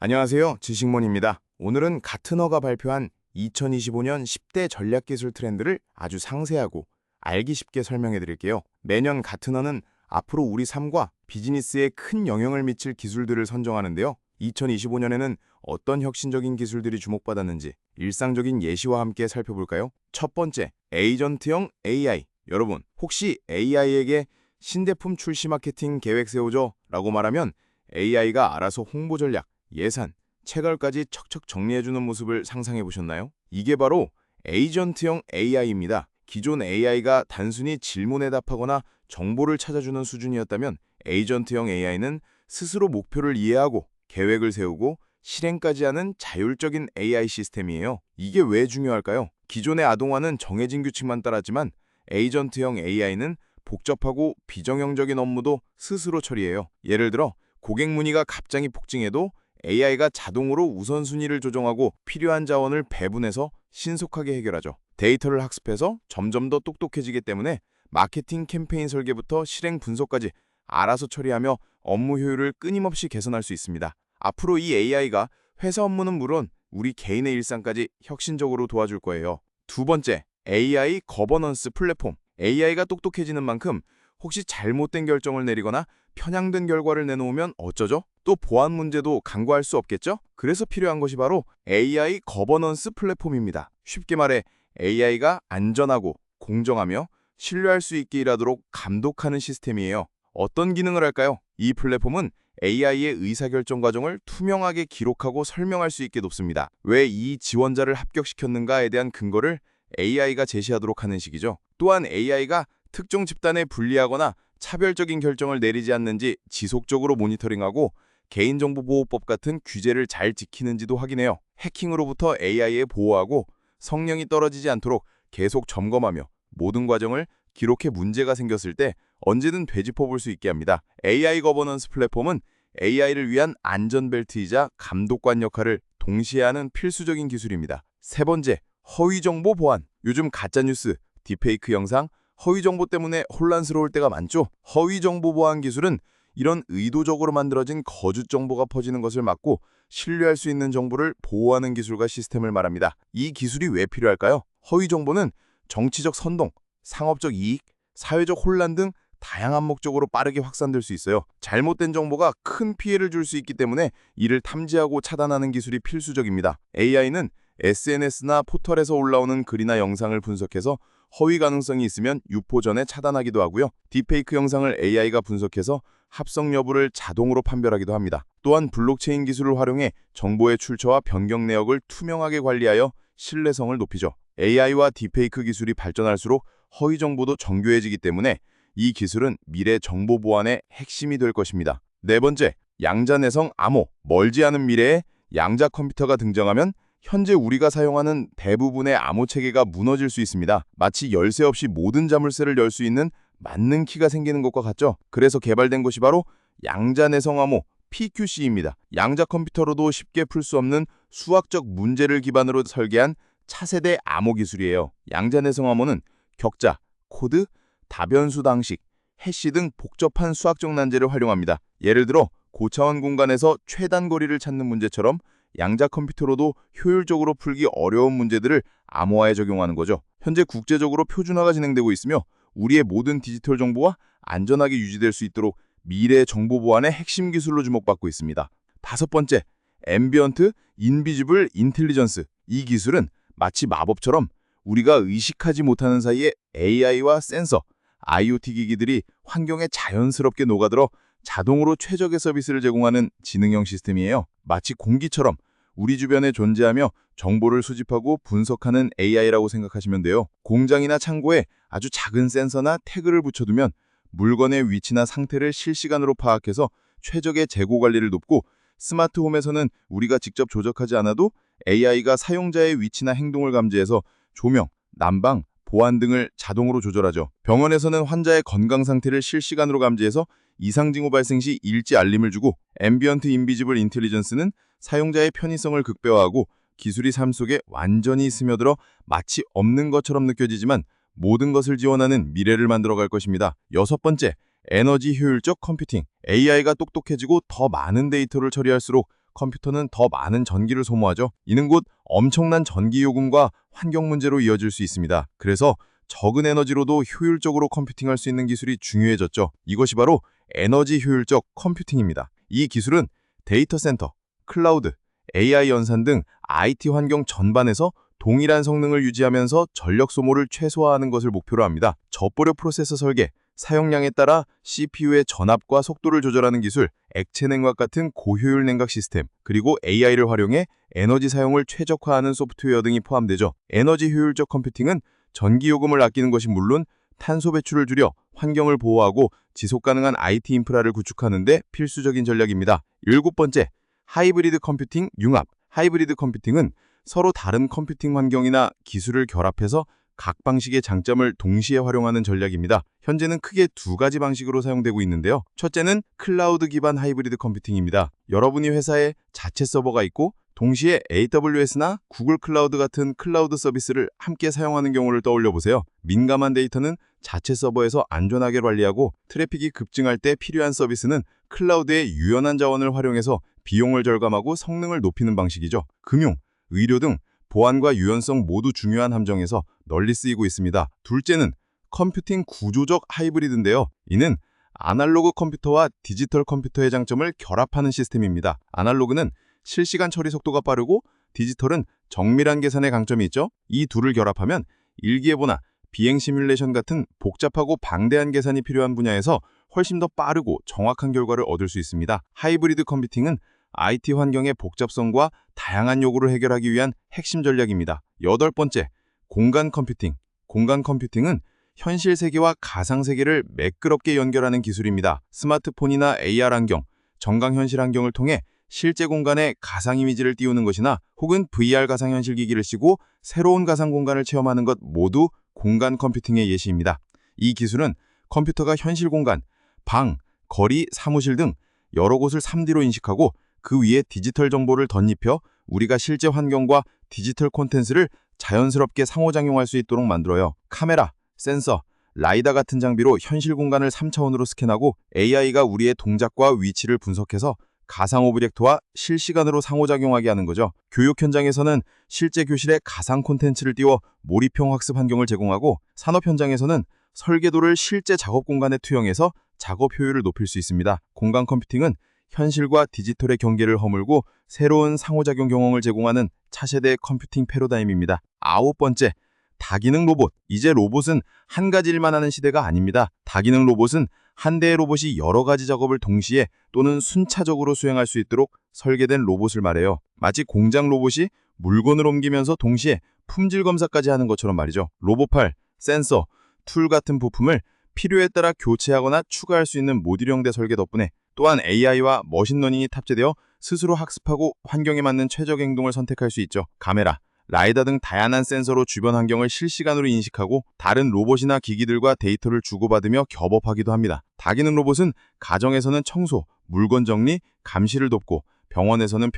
안녕하세요. 지식몬입니다. 오늘은 가트너가 발표한 2025년 10대 전략기술 트렌드를 아주 상세하고 알기 쉽게 설명해 드릴게요. 매년 가트너는 앞으로 우리 삶과 비즈니스에 큰 영향을 미칠 기술들을 선정하는데요. 2025년에는 어떤 혁신적인 기술들이 주목받았는지 일상적인 예시와 함께 살펴볼까요? 첫 번째, 에이전트형 AI. 여러분, 혹시 AI에게 신제품 출시 마케팅 계획 세우죠? 라고 말하면 AI가 알아서 홍보 전략, 예산, 체결까지 척척 정리해주는 모습을 상상해 보셨나요? 이게 바로 에이전트형 AI입니다. 기존 AI가 단순히 질문에 답하거나 정보를 찾아주는 수준이었다면 에이전트형 AI는 스스로 목표를 이해하고 계획을 세우고 실행까지 하는 자율적인 AI 시스템이에요. 이게 왜 중요할까요? 기존의 아동화는 정해진 규칙만 따랐지만 에이전트형 AI는 복잡하고 비정형적인 업무도 스스로 처리해요. 예를 들어 고객 문의가 갑자기 폭증해도 AI가 자동으로 우선순위를 조정하고 필요한 자원을 배분해서 신속하게 해결하죠. 데이터를 학습해서 점점 더 똑똑해지기 때문에 마케팅 캠페인 설계부터 실행 분석까지 알아서 처리하며 업무 효율을 끊임없이 개선할 수 있습니다. 앞으로 이 AI가 회사 업무는 물론 우리 개인의 일상까지 혁신적으로 도와줄 거예요. 두 번째, AI 거버넌스 플랫폼. AI가 똑똑해지는 만큼 혹시 잘못된 결정을 내리거나 편향된 결과를 내놓으면 어쩌죠? 또 보안 문제도 간과할 수 없겠죠? 그래서 필요한 것이 바로 AI 거버넌스 플랫폼입니다. 쉽게 말해 AI가 안전하고 공정하며 신뢰할 수 있게 일하도록 감독하는 시스템이에요. 어떤 기능을 할까요? 이 플랫폼은 AI의 의사결정 과정을 투명하게 기록하고 설명할 수 있게 돕습니다. 왜 이 지원자를 합격시켰는가에 대한 근거를 AI가 제시하도록 하는 식이죠. 또한 AI가 특정 집단에 불리하거나 차별적인 결정을 내리지 않는지 지속적으로 모니터링하고 개인정보보호법 같은 규제를 잘 지키는지도 확인해요. 해킹으로부터 AI에 보호하고 성능이 떨어지지 않도록 계속 점검하며 모든 과정을 기록해 문제가 생겼을 때 언제든 되짚어볼 수 있게 합니다. AI 거버넌스 플랫폼은 AI를 위한 안전벨트이자 감독관 역할을 동시에 하는 필수적인 기술입니다. 세 번째, 허위정보 보안. 요즘 가짜뉴스, 딥페이크 영상, 허위정보 때문에 혼란스러울 때가 많죠. 허위정보 보안 기술은 이런 의도적으로 만들어진 거짓 정보가 퍼지는 것을 막고 신뢰할 수 있는 정보를 보호하는 기술과 시스템을 말합니다. 이 기술이 왜 필요할까요? 허위정보는 정치적 선동, 상업적 이익, 사회적 혼란 등 다양한 목적으로 빠르게 확산될 수 있어요. 잘못된 정보가 큰 피해를 줄 수 있기 때문에 이를 탐지하고 차단하는 기술이 필수적입니다. AI는 SNS나 포털에서 올라오는 글이나 영상을 분석해서 허위 가능성이 있으면 유포 전에 차단하기도 하고요. 딥페이크 영상을 AI가 분석해서 합성 여부를 자동으로 판별하기도 합니다. 또한 블록체인 기술을 활용해 정보의 출처와 변경 내역을 투명하게 관리하여 신뢰성을 높이죠. AI와 딥페이크 기술이 발전할수록 허위 정보도 정교해지기 때문에 이 기술은 미래 정보 보안의 핵심이 될 것입니다. 네 번째, 양자내성 암호. 멀지 않은 미래에 양자 컴퓨터가 등장하면 현재 우리가 사용하는 대부분의 암호 체계가 무너질 수 있습니다. 마치 열쇠 없이 모든 자물쇠를 열 수 있는 맞는 키가 생기는 것과 같죠? 그래서 개발된 것이 바로 양자내성 암호 PQC입니다. 양자 컴퓨터로도 쉽게 풀 수 없는 수학적 문제를 기반으로 설계한 차세대 암호 기술이에요. 양자내성 암호는 격자, 코드, 다변수 방식, 해시 등 복잡한 수학적 난제를 활용합니다. 예를 들어 고차원 공간에서 최단 거리를 찾는 문제처럼 양자 컴퓨터로도 효율적으로 풀기 어려운 문제들을 암호화에 적용하는 거죠. 현재 국제적으로 표준화가 진행되고 있으며 우리의 모든 디지털 정보와 안전하게 유지될 수 있도록 미래 정보 보안의 핵심 기술로 주목받고 있습니다. 다섯 번째, 앰비언트 인비지블 인텔리전스. 이 기술은 마치 마법처럼 우리가 의식하지 못하는 사이에 AI와 센서, IoT 기기들이 환경에 자연스럽게 녹아들어 자동으로 최적의 서비스를 제공하는 지능형 시스템이에요. 마치 공기처럼 우리 주변에 존재하며 정보를 수집하고 분석하는 AI라고 생각하시면 돼요. 공장이나 창고에 아주 작은 센서나 태그를 붙여두면 물건의 위치나 상태를 실시간으로 파악해서 최적의 재고 관리를 돕고, 스마트홈에서는 우리가 직접 조작하지 않아도 AI가 사용자의 위치나 행동을 감지해서 조명, 난방, 보안 등을 자동으로 조절하죠. 병원에서는 환자의 건강 상태를 실시간으로 감지해서 이상 징후 발생 시 일지 알림을 주고, 앰비언트 인비지블 인텔리전스는 사용자의 편의성을 극대화하고 기술이 삶 속에 완전히 스며들어 마치 없는 것처럼 느껴지지만 모든 것을 지원하는 미래를 만들어갈 것입니다. 여섯 번째, 에너지 효율적 컴퓨팅. AI가 똑똑해지고 더 많은 데이터를 처리할수록 컴퓨터는 더 많은 전기를 소모하죠. 이는 곧 엄청난 전기 요금과 환경 문제로 이어질 수 있습니다. 그래서 적은 에너지로도 효율적으로 컴퓨팅할 수 있는 기술이 중요해졌죠. 이것이 바로 에너지 효율적 컴퓨팅입니다. 이 기술은 데이터 센터, 클라우드, AI 연산 등 IT 환경 전반에서 동일한 성능을 유지하면서 전력 소모를 최소화하는 것을 목표로 합니다. 저보력 프로세서 설계, 사용량에 따라 CPU의 전압과 속도를 조절하는 기술, 액체 냉각 같은 고효율 냉각 시스템, 그리고 AI를 활용해 에너지 사용을 최적화하는 소프트웨어 등이 포함되죠. 에너지 효율적 컴퓨팅은 전기 요금을 아끼는 것이 물론 탄소 배출을 줄여 환경을 보호하고 지속 가능한 IT 인프라를 구축하는 데 필수적인 전략입니다. 7번째, 하이브리드 컴퓨팅 융합. 하이브리드 컴퓨팅은 서로 다른 컴퓨팅 환경이나 기술을 결합해서 각 방식의 장점을 동시에 활용하는 전략입니다. 현재는 크게 두 가지 방식으로 사용되고 있는데요. 첫째는 클라우드 기반 하이브리드 컴퓨팅입니다. 여러분이 회사에 자체 서버가 있고 동시에 AWS나 구글 클라우드 같은 클라우드 서비스를 함께 사용하는 경우를 떠올려 보세요. 민감한 데이터는 자체 서버에서 안전하게 관리하고 트래픽이 급증할 때 필요한 서비스는 클라우드의 유연한 자원을 활용해서 비용을 절감하고 성능을 높이는 방식이죠. 금융, 의료 등 보안과 유연성 모두 중요한 함정에서 널리 쓰이고 있습니다. 둘째는 컴퓨팅 구조적 하이브리드인데요. 이는 아날로그 컴퓨터와 디지털 컴퓨터의 장점을 결합하는 시스템입니다. 아날로그는 실시간 처리 속도가 빠르고 디지털은 정밀한 계산의 강점이 있죠. 이 둘을 결합하면 일기예보나 비행 시뮬레이션 같은 복잡하고 방대한 계산이 필요한 분야에서 훨씬 더 빠르고 정확한 결과를 얻을 수 있습니다. 하이브리드 컴퓨팅은 IT 환경의 복잡성과 다양한 요구를 해결하기 위한 핵심 전략입니다. 8번째, 공간 컴퓨팅. 공간 컴퓨팅은 현실 세계와 가상 세계를 매끄럽게 연결하는 기술입니다. 스마트폰이나 AR 안경, 정강현실 안경을 통해 실제 공간에 가상 이미지를 띄우는 것이나 혹은 VR 가상현실 기기를 쓰고 새로운 가상 공간을 체험하는 것 모두 공간 컴퓨팅의 예시입니다. 이 기술은 컴퓨터가 현실 공간, 방, 거리, 사무실 등 여러 곳을 3D로 인식하고 그 위에 디지털 정보를 덧입혀 우리가 실제 환경과 디지털 콘텐츠를 자연스럽게 상호작용할 수 있도록 만들어요. 카메라, 센서, 라이다 같은 장비로 현실 공간을 3차원으로 스캔하고 AI가 우리의 동작과 위치를 분석해서 가상 오브젝트와 실시간으로 상호작용하게 하는 거죠. 교육 현장에서는 실제 교실에 가상 콘텐츠를 띄워 몰입형 학습 환경을 제공하고 산업 현장에서는 설계도를 실제 작업 공간에 투영해서 작업 효율을 높일 수 있습니다. 공간 컴퓨팅은 현실과 디지털의 경계를 허물고 새로운 상호작용 경험을 제공하는 차세대 컴퓨팅 패러다임입니다. 9번째, 다기능 로봇. 이제 로봇은 한 가지 일만 하는 시대가 아닙니다. 다기능 로봇은 한 대의 로봇이 여러 가지 작업을 동시에 또는 순차적으로 수행할 수 있도록 설계된 로봇을 말해요. 마치 공장 로봇이 물건을 옮기면서 동시에 품질 검사까지 하는 것처럼 말이죠. 로봇팔, 센서, 툴 같은 부품을 필요에 따라 교체하거나 추가할 수 있는 모듈형대 설계 덕분에 또한 AI와 머신러닝이 탑재되어 스스로 학습하고 환경에 맞는 최적 행동을 선택할 수 있죠. 카메라, 라이다 등 다양한 센서로 주변 환경을 실시간으로 인식하고 다른 로봇이나 기기들과 데이터를 주고받으며 협업하기도 합니다. 다기능 로봇은 가정에서는 청소, 물건 정리, 감시를 돕고 병원에서는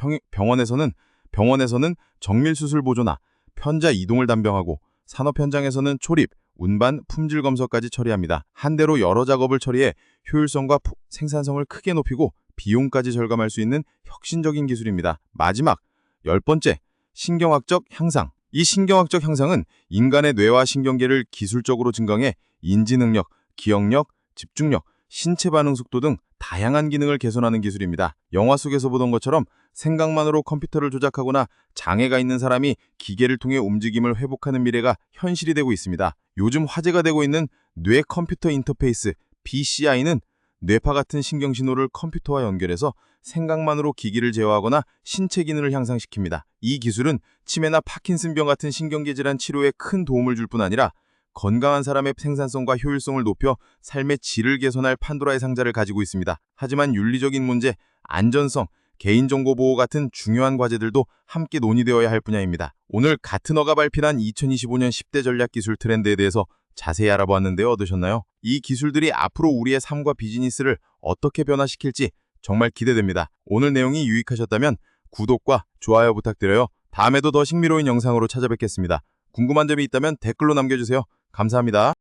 정밀 수술 보조나 편자 이동을 담당하고 산업 현장에서는 초립, 운반, 품질 검사까지 처리합니다. 한 대로 여러 작업을 처리해 효율성과 생산성을 크게 높이고 비용까지 절감할 수 있는 혁신적인 기술입니다. 마지막, 10번째, 신경학적 향상. 이 신경학적 향상은 인간의 뇌와 신경계를 기술적으로 증강해 인지 능력, 기억력, 집중력, 신체 반응 속도 등 다양한 기능을 개선하는 기술입니다. 영화 속에서 보던 것처럼 생각만으로 컴퓨터를 조작하거나 장애가 있는 사람이 기계를 통해 움직임을 회복하는 미래가 현실이 되고 있습니다. 요즘 화제가 되고 있는 뇌 컴퓨터 인터페이스 BCI는 뇌파 같은 신경신호를 컴퓨터와 연결해서 생각만으로 기기를 제어하거나 신체 기능을 향상시킵니다. 이 기술은 치매나 파킨슨병 같은 신경계 질환 치료에 큰 도움을 줄 뿐 아니라 건강한 사람의 생산성과 효율성을 높여 삶의 질을 개선할 판도라의 상자를 가지고 있습니다. 하지만 윤리적인 문제, 안전성, 개인정보 보호 같은 중요한 과제들도 함께 논의되어야 할 분야입니다. 오늘 가트너가 발표한 2025년 10대 전략 기술 트렌드에 대해서 자세히 알아보았는데요. 어떠셨나요? 이 기술들이 앞으로 우리의 삶과 비즈니스를 어떻게 변화시킬지 정말 기대됩니다. 오늘 내용이 유익하셨다면 구독과 좋아요 부탁드려요. 다음에도 더 흥미로운 영상으로 찾아뵙겠습니다. 궁금한 점이 있다면 댓글로 남겨주세요. 감사합니다.